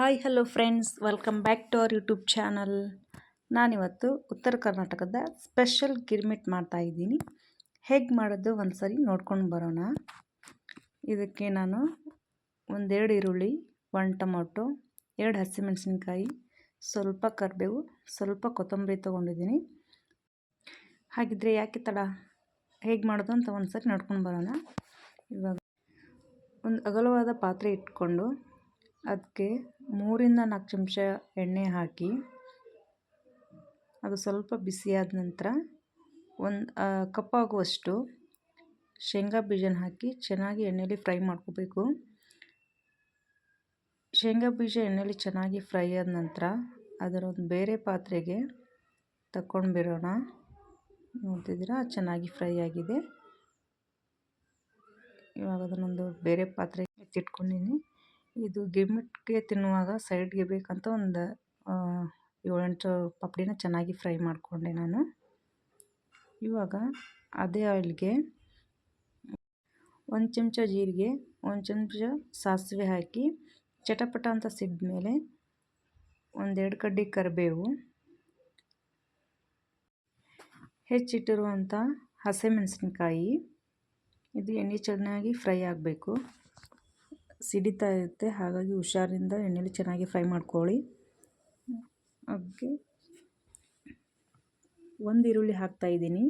Hi hello friends, welcome back to our YouTube channel. ನಾನಿವತ್ತು ಉತ್ತರ ಕರ್ನಾಟಕದ ಸ್ಪೆಷಲ್ ಗಿರ್ಮಿಟ್ ಮಾಡ್ತಾಯಿದ್ದೀನಿ. ಹೇಗೆ ಮಾಡೋದು ಒಂದು ಸರಿ ನೋಡ್ಕೊಂಡು ಬರೋಣ. ಇದಕ್ಕೆ ನಾನು ಒಂದೆರಡು ಈರುಳ್ಳಿ, 1 ಟೊಮೊಟೊ, 2 ಹಸಿಮೆಣಸಿನ್ಕಾಯಿ, ಸ್ವಲ್ಪ ಕರಿಬೇವು, ಸ್ವಲ್ಪ ಕೊತ್ತಂಬರಿ ತೊಗೊಂಡಿದ್ದೀನಿ. ಹಾಗಿದ್ರೆ ಯಾಕೆ ತಡ, ಹೇಗೆ ಮಾಡೋದು ಅಂತ ಒಂದು ಸರಿ ನೋಡ್ಕೊಂಡು ಬರೋಣ. ಇವಾಗ ಒಂದು ಅಗಲವಾದ ಪಾತ್ರೆ ಇಟ್ಕೊಂಡು ಅದಕ್ಕೆ 3 ರಿಂದ 4 ಚಮಚ ಎಣ್ಣೆ ಹಾಕಿ ಅದು ಸ್ವಲ್ಪ ಬಿಸಿಯಾದ ನಂತರ ಒಂದು ಕಪ್ಪಾಗುವಷ್ಟು ಶೇಂಗಾ ಬೀಜನ ಹಾಕಿ ಚೆನ್ನಾಗಿ ಎಣ್ಣೆಯಲ್ಲಿ ಫ್ರೈ ಮಾಡ್ಕೋಬೇಕು. ಶೇಂಗಾ ಬೀಜ ಎಣ್ಣೆಯಲ್ಲಿ ಚೆನ್ನಾಗಿ ಫ್ರೈ ಆದ ನಂತರ ಅದರ ಒಂದು ಬೇರೆ ಪಾತ್ರೆಗೆ ತಗೊಂಡು ಬಿಡೋಣ. ನೋಡ್ತಿದ್ದೀರಾ, ಚೆನ್ನಾಗಿ ಫ್ರೈ ಆಗಿದೆ. ಇವಾಗ ಅದನ್ನೊಂದು ಬೇರೆ ಪಾತ್ರೆಗೆ ಎತ್ತಿಟ್ಕೊಂಡಿದ್ದೀನಿ. ಇದು ಗಿರ್ಮಿಟ್ಗೆ ತಿನ್ನುವಾಗ ಸೈಡ್ಗೆ ಬೇಕಂತ ಒಂದು 7-8 ಪಪಡಿನ ಚೆನ್ನಾಗಿ ಫ್ರೈ ಮಾಡಿಕೊಂಡೆ ನಾನು. ಇವಾಗ ಅದೇ ಆಯಿಲ್ಗೆ 1 ಚಮಚ ಜೀರಿಗೆ, 1 ಚಮಚ ಸಾಸಿವೆ ಹಾಕಿ ಚಟಪಟ ಅಂತ ಸಿಡಿದ ಮೇಲೆ 1-2 ಕಡ್ಡಿ ಕರಿಬೇವು, ಹೆಚ್ಚಿಟ್ಟಿರುವಂಥ ಹಸಿಮೆಣಸಿನ್ಕಾಯಿ, ಇದು ಎಣ್ಣೆ ಚೆನ್ನಾಗಿ ಫ್ರೈ ಆಗಬೇಕು. ಸಿಡಿತಾ ಇರುತ್ತೆ, ಹಾಗಾಗಿ ಹುಷಾರಿಂದ ಎಣ್ಣೆಲಿ ಚೆನ್ನಾಗಿ ಫ್ರೈ ಮಾಡ್ಕೊಳ್ಳಿ. ಅದಕ್ಕೆ 1 ಈರುಳ್ಳಿ ಹಾಕ್ತಾಯಿದ್ದೀನಿ.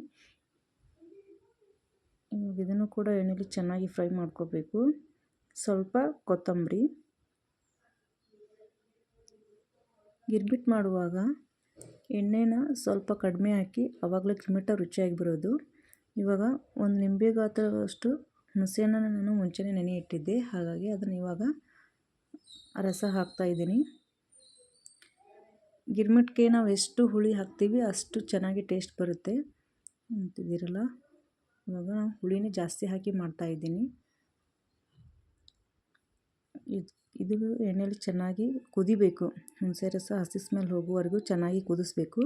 ಇವಾಗ ಇದನ್ನು ಕೂಡ ಎಣ್ಣೆಲಿ ಚೆನ್ನಾಗಿ ಫ್ರೈ ಮಾಡ್ಕೋಬೇಕು. ಸ್ವಲ್ಪ ಕೊತ್ತಂಬರಿ. ಗಿರ್ಮಿಟ್ ಮಾಡುವಾಗ ಎಣ್ಣೆನ ಸ್ವಲ್ಪ ಕಡಿಮೆ ಹಾಕಿ ಆವಾಗಲೇ ಗಿರ್ಮಿಟ ರುಚಿಯಾಗಿ ಬರೋದು. ಇವಾಗ ಒಂದು ನಿಂಬೆ ಗಾತ್ರದಷ್ಟು ಹುಣಸೆಹಣ್ಣನ್ನು ನಾನು ಮುಂಚೆನೇ ನೆನೆ ಇಟ್ಟಿದ್ದೆ, ಹಾಗಾಗಿ ಅದನ್ನು ಇವಾಗ ರಸ ಹಾಕ್ತಾಯಿದ್ದೀನಿ. ಗಿರ್ಮಿಟ್ಗೆ ನಾವು ಎಷ್ಟು ಹುಳಿ ಹಾಕ್ತೀವಿ ಅಷ್ಟು ಚೆನ್ನಾಗಿ ಟೇಸ್ಟ್ ಬರುತ್ತೆ ಅಂತಿದ್ದೀರಲ್ಲ. ಇವಾಗ ನಾವು ಹುಳಿನೇ ಜಾಸ್ತಿ ಹಾಕಿ ಮಾಡ್ತಾಯಿದ್ದೀನಿ. ಇದು ಎಣ್ಣೆಲಿ ಚೆನ್ನಾಗಿ ಕುದಿಬೇಕು. ಹುಣಸೆ ರಸ ಹಸಿ ಸ್ಮೆಲ್ ಹೋಗುವವರೆಗೂ ಚೆನ್ನಾಗಿ ಕುದಿಸ್ಬೇಕು.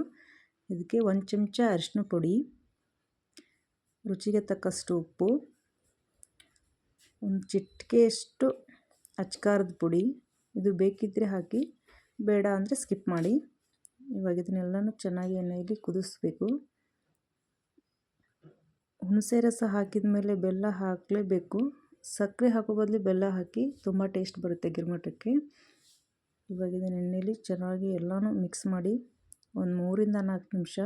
ಇದಕ್ಕೆ 1 ಚಮಚ ಅರಿಶಿನ ಪುಡಿ, ರುಚಿಗೆ ತಕ್ಕಷ್ಟು ಉಪ್ಪು, ಒಂದು ಚಿಟಿಕೆಯಷ್ಟು ಅಚ್ಕಾರದ ಪುಡಿ. ಇದು ಬೇಕಿದ್ದರೆ ಹಾಕಿ, ಬೇಡ ಅಂದರೆ ಸ್ಕಿಪ್ ಮಾಡಿ. ಇವಾಗ ಇದನ್ನೆಲ್ಲನೂ ಚೆನ್ನಾಗಿ ಎಣ್ಣೆಯಲ್ಲಿ ಕುದಿಸ್ಬೇಕು. ಹುಣಸೆ ರಸ ಹಾಕಿದ ಮೇಲೆ ಬೆಲ್ಲ ಹಾಕಲೇಬೇಕು. ಸಕ್ಕರೆ ಹಾಕೋ ಬದಲು ಬೆಲ್ಲ ಹಾಕಿ, ತುಂಬ ಟೇಸ್ಟ್ ಬರುತ್ತೆ ಗಿರ್ಮಿಟಕ್ಕೆ. ಇವಾಗ ಇದನ್ನು ಎಣ್ಣೆಯಲ್ಲಿ ಚೆನ್ನಾಗಿ ಎಲ್ಲನೂ ಮಿಕ್ಸ್ ಮಾಡಿ ಒಂದು 3 ರಿಂದ 4 ನಿಮಿಷ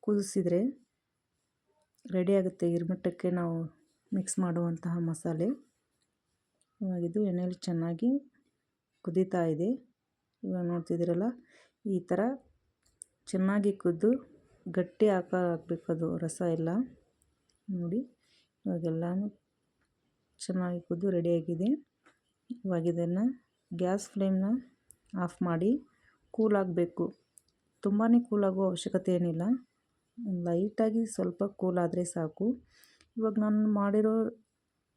ಕುದಿಸಿದರೆ ರೆಡಿಯಾಗುತ್ತೆ ಗಿರ್ಮಿಟಕ್ಕೆ ನಾವು ಮಿಕ್ಸ್ ಮಾಡುವಂತಹ ಮಸಾಲೆ. ಇವಾಗಿದು ಎಣ್ಣೆಯಲ್ಲಿ ಚೆನ್ನಾಗಿ ಕುದೀತಾ ಇದೆ. ಇವಾಗ ನೋಡ್ತಿದ್ದೀರಲ್ಲ, ಈ ಥರ ಚೆನ್ನಾಗಿ ಕುದ್ದು ಗಟ್ಟಿ ಆಕಾರ ಆಗಬೇಕು ಅದು ರಸ ಎಲ್ಲ. ನೋಡಿ, ಇವಾಗೆಲ್ಲನೂ ಚೆನ್ನಾಗಿ ಕುದ್ದು ರೆಡಿಯಾಗಿದೆ. ಇವಾಗ ಇದನ್ನು ಗ್ಯಾಸ್ ಫ್ಲೇಮ್ನ ಆಫ್ ಮಾಡಿ ಕೂಲ್ ಆಗಬೇಕು. ತುಂಬಾ ಕೂಲಾಗೋ ಅವಶ್ಯಕತೆ ಏನಿಲ್ಲ, ಲೈಟಾಗಿ ಸ್ವಲ್ಪ ಕೂಲ್ ಆದರೆ ಸಾಕು. ಇವಾಗ ನಾನು ಮಾಡಿರೋ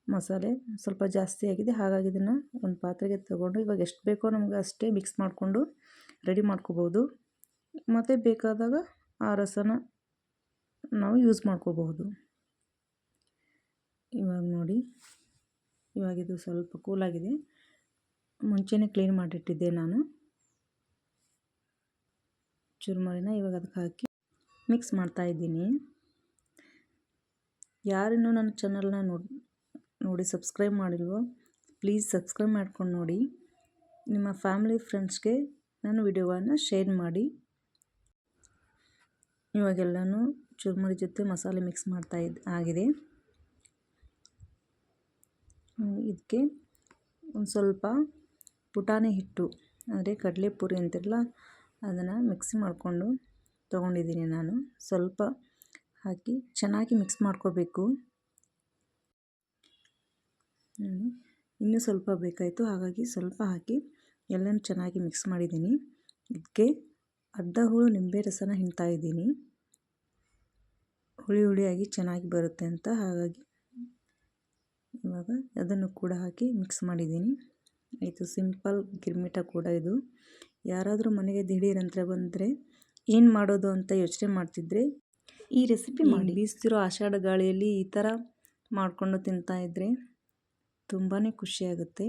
ಮಸಾಲೆ ಸ್ವಲ್ಪ ಜಾಸ್ತಿ ಆಗಿದೆ, ಹಾಗಾಗಿ ಇದನ್ನು ಒಂದು ಪಾತ್ರೆಗೆ ತಗೊಂಡು ಇವಾಗ ಎಷ್ಟು ಬೇಕೋ ನಮಗೆ ಅಷ್ಟೇ ಮಿಕ್ಸ್ ಮಾಡಿಕೊಂಡು ರೆಡಿ ಮಾಡ್ಕೋಬೋದು. ಮತ್ತು ಬೇಕಾದಾಗ ಆ ರಸನ ನಾವು ಯೂಸ್ ಮಾಡ್ಕೋಬಹುದು. ಇವಾಗ ನೋಡಿ, ಇವಾಗಿದು ಸ್ವಲ್ಪ ಕೂಲಾಗಿದೆ. ಮುಂಚೆನೇ ಕ್ಲೀನ್ ಮಾಡಿಟ್ಟಿದ್ದೆ ನಾನು ಚುರುಮರಿನ. ಇವಾಗ ಅದಕ್ಕೆ ಹಾಕಿ ಮಿಕ್ಸ್ ಮಾಡ್ತಾಯಿದ್ದೀನಿ. ಯಾರಿನ್ನೂ ನನ್ನ ಚಾನಲ್ನ ನೋಡಿ ಸಬ್ಸ್ಕ್ರೈಬ್ ಮಾಡಿಲ್ವೋ, ಪ್ಲೀಸ್ ಸಬ್ಸ್ಕ್ರೈಬ್ ಮಾಡ್ಕೊಂಡು ನೋಡಿ. ನಿಮ್ಮ ಫ್ಯಾಮಿಲಿ ಫ್ರೆಂಡ್ಸ್ಗೆ ನನ್ನ ವಿಡಿಯೋವನ್ನು ಶೇರ್ ಮಾಡಿ. ಇವಾಗೆಲ್ಲನೂ ಚುರುಮುರಿ ಜೊತೆ ಮಸಾಲೆ ಮಿಕ್ಸ್ ಆಗಿದೆ. ಇದಕ್ಕೆ ಒಂದು ಸ್ವಲ್ಪ ಪುಟಾಣಿ ಹಿಟ್ಟು, ಅಂದರೆ ಕಡಲೆ ಪುರಿ ಅಂತಿರಲ್ಲ, ಅದನ್ನು ಮಿಕ್ಸಿ ಮಾಡಿಕೊಂಡು ತೊಗೊಂಡಿದ್ದೀನಿ ನಾನು. ಸ್ವಲ್ಪ ಹಾಕಿ ಚೆನ್ನಾಗಿ ಮಿಕ್ಸ್ ಮಾಡ್ಕೋಬೇಕು. ಇನ್ನೂ ಸ್ವಲ್ಪ ಬೇಕಾಯಿತು, ಹಾಗಾಗಿ ಸ್ವಲ್ಪ ಹಾಕಿ ಎಲ್ಲನೂ ಚೆನ್ನಾಗಿ ಮಿಕ್ಸ್ ಮಾಡಿದ್ದೀನಿ. ಇದಕ್ಕೆ ಅರ್ಧ ಹೂಳು ನಿಂಬೆ ರಸನ ಹಿಂಡ್ತಾಯಿದ್ದೀನಿ, ಹುಳಿ ಹುಳಿಯಾಗಿ ಚೆನ್ನಾಗಿ ಬರುತ್ತೆ ಅಂತ. ಹಾಗಾಗಿ ಇವಾಗ ಅದನ್ನು ಕೂಡ ಹಾಕಿ ಮಿಕ್ಸ್ ಮಾಡಿದ್ದೀನಿ. ಇದು ಸಿಂಪಲ್ ಗಿರ್ಮಿಟ ಕೂಡ ಇದು. ಯಾರಾದರೂ ಮನೆಗೆ ದಿಢೀರಂತ ಬಂದರೆ ಏನು ಮಾಡೋದು ಅಂತ ಯೋಚನೆ ಮಾಡ್ತಿದ್ರೆ ಈ ರೆಸಿಪಿ ಮಾಡಿ. ಬೀಸ್ತಿರೋ ಆಷಾಢ ಗಾಳಿಯಲ್ಲಿ ಈ ಥರ ಮಾಡಿಕೊಂಡು ತಿಂತಾಯಿದ್ರೆ ತುಂಬಾ ಖುಷಿಯಾಗುತ್ತೆ.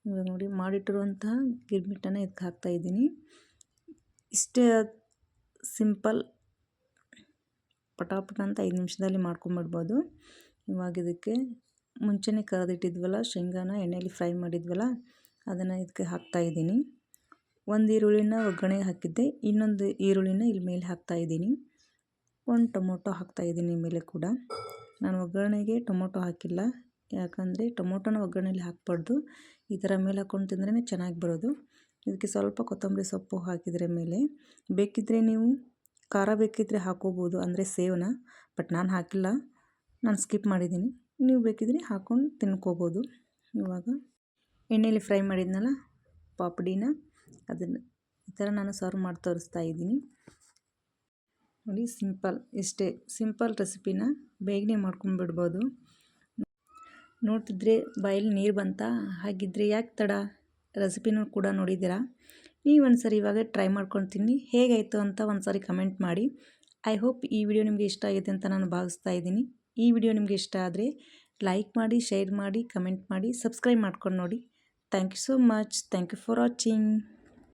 ಇವಾಗ ನೋಡಿ ಮಾಡಿಟ್ಟಿರುವಂತಹ ಗಿರ್ಮಿಟ್ಟನ್ನು ಇದಕ್ಕೆ ಹಾಕ್ತಾಯಿದ್ದೀನಿ. ಇಷ್ಟೇ ಸಿಂಪಲ್, ಪಟಾಪಟ ಅಂತ 5 ನಿಮಿಷದಲ್ಲಿ ಮಾಡ್ಕೊಂಬಿಡ್ಬೋದು. ಇವಾಗ ಇದಕ್ಕೆ ಮುಂಚೆನೇ ಕರೆದಿಟ್ಟಿದ್ವಲ್ಲ ಶೇಂಗಾನ ಎಣ್ಣೆಯಲ್ಲಿ ಫ್ರೈ ಮಾಡಿದ್ವಲ್ಲ ಅದನ್ನು ಇದಕ್ಕೆ ಹಾಕ್ತಾಯಿದ್ದೀನಿ. ಒಂದು ಈರುಳ್ಳಿನ ಒಗ್ಗರಣೆಗೆ ಹಾಕಿದ್ದೆ, ಇನ್ನೊಂದು ಈರುಳ್ಳಿನ ಇಲ್ಲಿ ಮೇಲೆ ಹಾಕ್ತಾಯಿದ್ದೀನಿ. ಒಂದು ಟೊಮೊಟೊ ಹಾಕ್ತಾಯಿದ್ದೀನಿ ಮೇಲೆ ಕೂಡ. ನಾನು ಒಗ್ಗರಣೆಗೆ ಟೊಮೊಟೊ ಹಾಕಿಲ್ಲ, ಯಾಕಂದರೆ ಟೊಮೊಟೊನ ಒಗ್ಗರಣೆಯಲ್ಲಿ ಹಾಕಬಾರ್ದು, ಈ ಥರ ಮೇಲೆ ಹಾಕ್ಕೊಂಡು ತಿಂದ್ರೇ ಚೆನ್ನಾಗಿ ಬರೋದು. ಇದಕ್ಕೆ ಸ್ವಲ್ಪ ಕೊತ್ತಂಬರಿ ಸೊಪ್ಪು ಹಾಕಿದರೆ ಮೇಲೆ, ಬೇಕಿದ್ದರೆ ನೀವು ಖಾರ ಬೇಕಿದ್ದರೆ ಹಾಕೋಬೋದು, ಅಂದರೆ ಸೇವನ. ಬಟ್ ನಾನು ಹಾಕಿಲ್ಲ, ನಾನು ಸ್ಕಿಪ್ ಮಾಡಿದ್ದೀನಿ. ನೀವು ಬೇಕಿದ್ರೆ ಹಾಕ್ಕೊಂಡು ತಿನ್ಕೋಬೋದು. ಇವಾಗ ಎಣ್ಣೆಯಲ್ಲಿ ಫ್ರೈ ಮಾಡಿದ್ನಲ್ಲ ಪಾಪಡಿನ, ಅದನ್ನು ಈ ಥರ ನಾನು ಸರ್ವ್ ಮಾಡಿ ತೋರಿಸ್ತಾ ಇದ್ದೀನಿ. ನೋಡಿ, ಸಿಂಪಲ್, ಇಷ್ಟೇ ಸಿಂಪಲ್ ರೆಸಿಪಿನ ಬೇಗನೆ ಮಾಡ್ಕೊಂಡ್ಬಿಡ್ಬೋದು. ನೋಡ್ತಿದ್ರೆ ಬಾಯಲ್ಲಿ ನೀರು ಬಂತಾ? ಹಾಗಿದ್ದರೆ ಯಾಕೆ ತಡ, ರೆಸಿಪಿನೂ ಕೂಡ ನೋಡಿದ್ದೀರಾ. ನೀವು ಒಂದ್ಸರಿ ಇವಾಗ ಟ್ರೈ ಮಾಡ್ಕೊಂಡು ತಿನ್ನಿ, ಹೇಗಾಯಿತು ಅಂತ ಒಂದ್ಸರಿ ಕಮೆಂಟ್ ಮಾಡಿ. ಐ ಹೋಪ್ ಈ ವಿಡಿಯೋ ನಿಮಗೆ ಇಷ್ಟ ಆಗಿದೆ ಅಂತ ನಾನು ಭಾವಿಸ್ತಾ ಇದ್ದೀನಿ. ಈ ವಿಡಿಯೋ ನಿಮಗೆ ಇಷ್ಟ ಆದರೆ ಲೈಕ್ ಮಾಡಿ, ಶೇರ್ ಮಾಡಿ, ಕಮೆಂಟ್ ಮಾಡಿ, ಸಬ್ಸ್ಕ್ರೈಬ್ ಮಾಡ್ಕೊಂಡು ನೋಡಿ. Thank you so much. Thank you for watching.